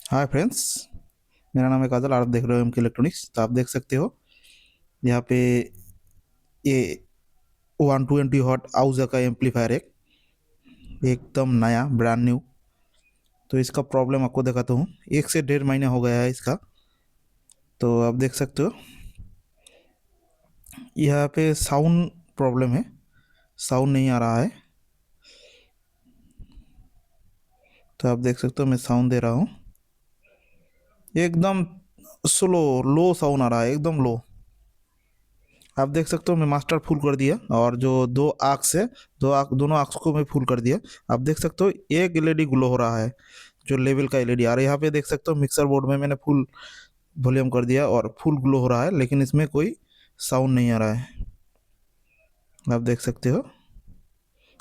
Hi friends. मेरा नाम है काजल। आप देख रहे हो एमके इलेक्ट्रॉनिक्स। तो आप देख सकते हो यहाँ पे ये 120 वॉट आउजा का एम्पलीफायर है, एकदम नया ब्रांड न्यू। तो इसका प्रॉब्लम आपको दिखाता हूँ। 1 से 1.5 महीने हो गया है इसका। तो आप देख सकते हो यहाँ पे साउंड प्रॉब्लम है, साउंड नहीं आ रहा है। तो आप देख सकते हो मैं साउंड दे रहा हूँ, एकदम स्लो लो साउंड आ रहा है, एकदम लो। आप देख सकते हो मैं मास्टर फुल कर दिया और जो दो आर्क्स है, दो आर्क, दोनों आर्क्स को मैं फुल कर दिया। आप देख सकते हो एक एलईडी ग्लो हो रहा है, जो लेवल का एलईडी। और यहाँ पे देख सकते हो मिक्सर बोर्ड में मैंने फुल वॉल्यूम कर दिया और फुल ग्लो हो रहा है, लेकिन इसमें कोई साउंड नहीं आ रहा है। आप देख सकते हो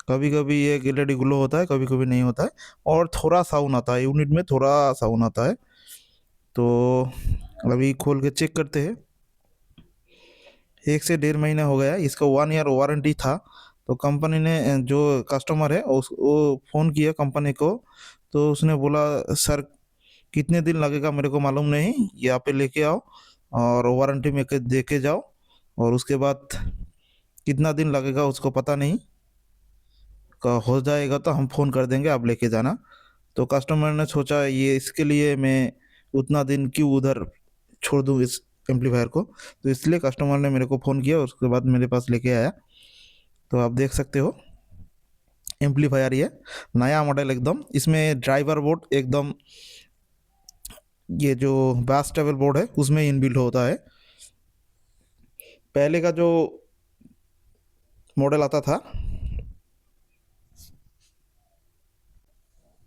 कभी कभी ये एलईडी ग्लो होता है, कभी कभी नहीं होता है, और थोड़ा साउंड आता है, यूनिट में थोड़ा साउंड आता है। तो अभी खोल के चेक करते हैं। 1 से 1.5 महीना हो गया, इसका 1 ईयर वारंटी था। तो कंपनी ने, जो कस्टमर है वो फ़ोन किया कंपनी को। तो उसने बोला सर कितने दिन लगेगा मेरे को मालूम नहीं, यहाँ पे लेके आओ और वारंटी में के दे के जाओ, और उसके बाद कितना दिन लगेगा उसको पता नहीं, हो जाएगा तो हम फ़ोन कर देंगे, आप लेके जाना। तो कस्टमर ने सोचा ये इसके लिए मैं उतना दिन क्यों उधर छोड़ दूँ इस एम्पलीफायर को। तो इसलिए कस्टमर ने मेरे को फ़ोन किया, उसके बाद मेरे पास लेके आया। तो आप देख सकते हो एम्पलीफायर ये नया मॉडल एकदम। इसमें ड्राइवर बोर्ड एकदम, ये जो बास टेबल बोर्ड है उसमें इनबिल्ट होता है। पहले का जो मॉडल आता था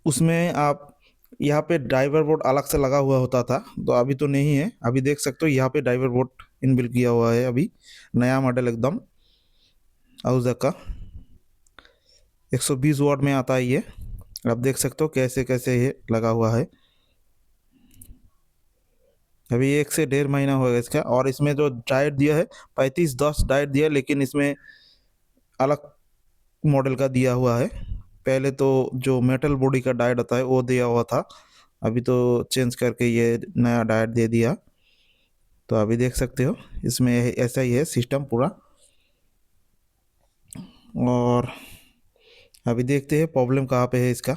उसमें आप यहाँ पे ड्राइवर बोर्ड अलग से लगा हुआ होता था, तो अभी तो नहीं है। अभी देख सकते हो यहाँ पे ड्राइवर बोर्ड इनबिल्ट किया हुआ है अभी, नया मॉडल एकदम आउजा का। 120 वॉट में आता है ये। आप देख सकते हो कैसे कैसे ये लगा हुआ है। अभी 1 से 1.5 महीना हो गया इसका, और इसमें जो डाइट दिया है 3510 डाइट दिया है, लेकिन इसमें अलग मॉडल का दिया हुआ है। पहले तो जो मेटल बॉडी का डाइट आता है वो दिया हुआ था, अभी तो चेंज करके ये नया डाइट दे दिया। तो अभी देख सकते हो इसमें ऐसा ही है सिस्टम पूरा। और अभी देखते हैं प्रॉब्लम कहाँ पे है इसका।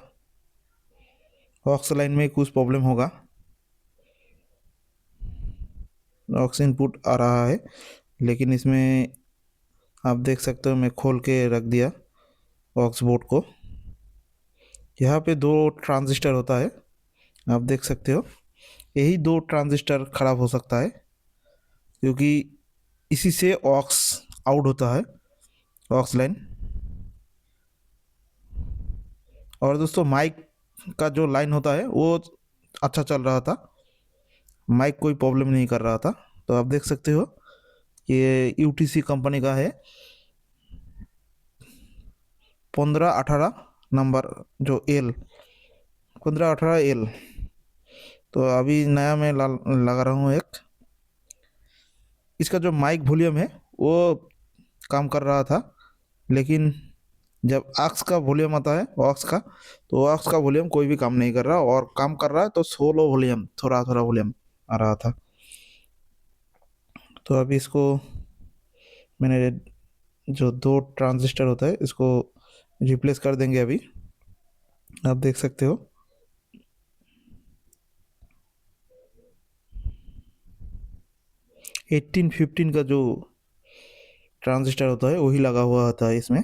ऑक्स लाइन में कुछ प्रॉब्लम होगा, ऑक्स इनपुट आ रहा है, लेकिन इसमें आप देख सकते हो मैं खोल के रख दिया ऑक्स बोर्ड को। यहाँ पे दो ट्रांजिस्टर होता है, आप देख सकते हो। यही दो ट्रांजिस्टर खराब हो सकता है, क्योंकि इसी से ऑक्स आउट होता है, ऑक्स लाइन। और दोस्तों माइक का जो लाइन होता है वो अच्छा चल रहा था, माइक कोई प्रॉब्लम नहीं कर रहा था। तो आप देख सकते हो ये यूटीसी कंपनी का है, 1518 नंबर, जो एल 1518 एल। तो अभी नया मैं लगा रहा हूँ एक। इसका जो माइक वॉल्यूम है वो काम कर रहा था, लेकिन जब ऑक्स का वॉल्यूम आता है, ऑक्स का, तो ऑक्स का वॉल्यूम कोई भी काम नहीं कर रहा, और काम कर रहा है तो सोलो वॉल्यूम, थोड़ा थोड़ा वॉल्यूम आ रहा था। तो अभी इसको मैंने, जो दो ट्रांजिस्टर होता है इसको रिप्लेस कर देंगे अभी। आप देख सकते हो 1815 का जो ट्रांजिस्टर होता है वही लगा हुआ होता है इसमें।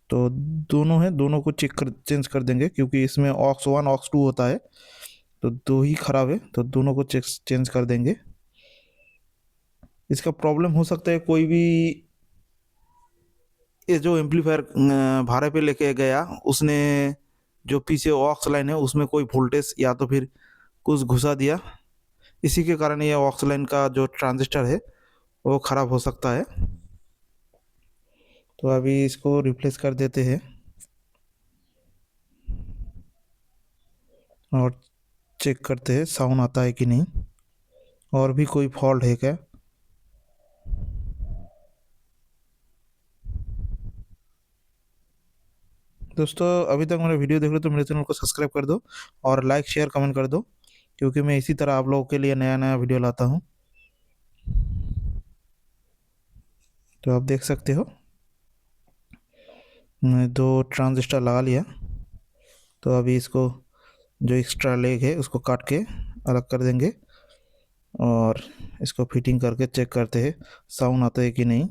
तो दोनों है, दोनों को चेंज कर देंगे, क्योंकि इसमें ऑक्स वन ऑक्स टू होता है, तो दो ही खराब है, तो दोनों को चेंज कर देंगे। इसका प्रॉब्लम हो सकता है कोई भी, ये जो एम्पलीफायर भाड़े पे लेके गया उसने, जो पीछे ऑक्स लाइन है उसमें कोई वोल्टेज या तो फिर कुछ घुसा दिया, इसी के कारण ये ऑक्स लाइन का जो ट्रांजिस्टर है वो ख़राब हो सकता है। तो अभी इसको रिप्लेस कर देते हैं और चेक करते हैं साउंड आता है कि नहीं, और भी कोई फॉल्ट है क्या। दोस्तों अभी तक मेरा वीडियो देख रहे हो तो मेरे चैनल को सब्सक्राइब कर दो और लाइक शेयर कमेंट कर दो, क्योंकि मैं इसी तरह आप लोगों के लिए नया नया वीडियो लाता हूँ। तो आप देख सकते हो मैं 2 ट्रांजिस्टर लगा लिया। तो अभी इसको जो एक्स्ट्रा लेग है उसको काट के अलग कर देंगे और इसको फिटिंग करके चेक करते हैं साउंड आता है कि नहीं।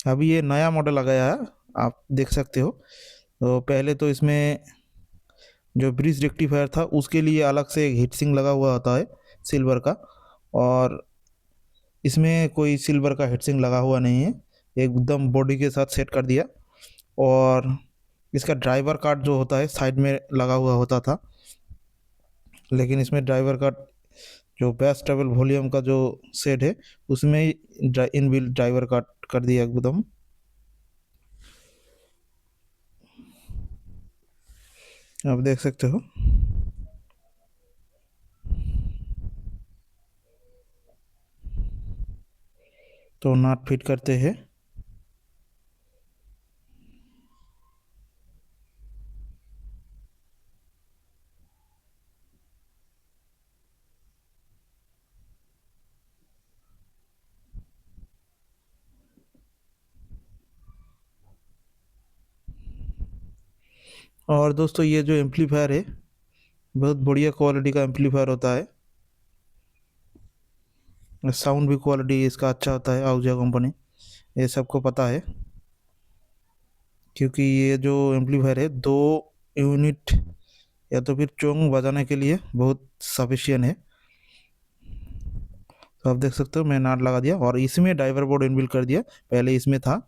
अभी ये नया मॉडल आ गया है, आप देख सकते हो। तो पहले तो इसमें जो ब्रिज रेक्टिफायर था उसके लिए अलग से एक हीट सिंक लगा हुआ होता है सिल्वर का, और इसमें कोई सिल्वर का हीट सिंक लगा हुआ नहीं है, एकदम बॉडी के साथ सेट कर दिया। और इसका ड्राइवर कार्ड जो होता है साइड में लगा हुआ होता था, लेकिन इसमें ड्राइवर कार्ड जो बेस्ट ट्रेवल वॉल्यूम का जो सेट है उसमें ही इनबिल्ट ड्राइवर कार्ड कर दिया एकदम। आप देख सकते हो। तो नट फिट करते हैं। और दोस्तों ये जो एम्पलीफायर है बहुत बढ़िया क्वालिटी का एम्पलीफायर होता है, साउंड भी क्वालिटी इसका अच्छा होता है, आहूजा कंपनी, ये सबको पता है। क्योंकि ये जो एम्पलीफायर है 2 यूनिट या तो फिर चोंग बजाने के लिए बहुत सफिशियंट है। तो आप देख सकते हो मैं नाट लगा दिया और इसमें ड्राइवर बोर्ड इनबिल्ट कर दिया। पहले इसमें था,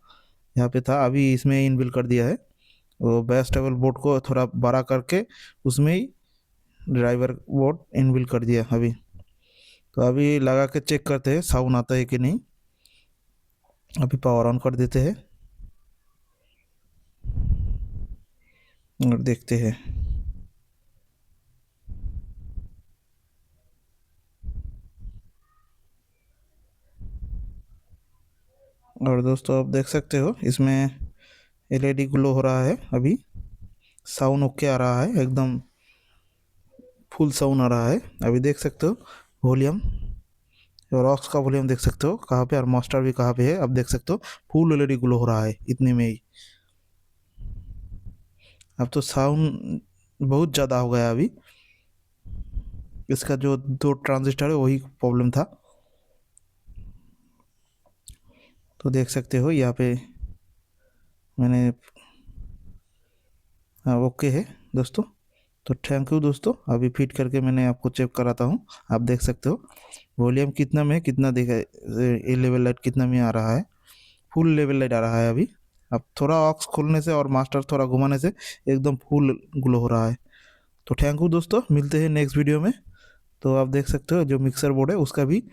यहाँ पे था, अभी इसमें इनबिल्ट कर दिया है। वो बेस टेबल बोर्ड को थोड़ा बड़ा करके उसमें ही ड्राइवर बोर्ड इनबिल्ट कर दिया अभी। तो अभी लगा के चेक करते हैं साउंड आता है कि नहीं। अभी पावर ऑन कर देते हैं और देखते हैं। और दोस्तों आप देख सकते हो इसमें एलईडी ग्लो हो रहा है, अभी साउंड ओके आ रहा है, एकदम फुल साउंड आ रहा है। अभी देख सकते हो वॉल्यूम और ऑक्स का वॉल्यूम देख सकते हो कहाँ पे, और मास्टर भी कहाँ पे है। अब देख सकते हो फुल एलईडी ग्लो हो रहा है इतने में ही। अब तो साउंड बहुत ज़्यादा हो गया अभी, इसका जो 2 ट्रांजिस्टर है वही प्रॉब्लम था। तो देख सकते हो यहाँ पे मैंने, हाँ ओके है दोस्तों। तो थैंक यू दोस्तों, अभी फिट करके मैंने आपको चेक कराता हूँ। आप देख सकते हो वॉल्यूम कितना में कितना देखा, ये लेवल लाइट कितना में आ रहा है, फुल लेवल लाइट आ रहा है अभी। अब थोड़ा ऑक्स खोलने से और मास्टर थोड़ा घुमाने से एकदम फुल ग्लो हो रहा है। तो थैंक यू दोस्तों, मिलते हैं नेक्स्ट वीडियो में। तो आप देख सकते हो जो मिक्सर बोर्ड है उसका भी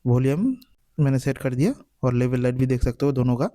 वॉल्यूम मैंने सेट कर दिया और लेवल लाइट भी देख सकते हो दोनों का।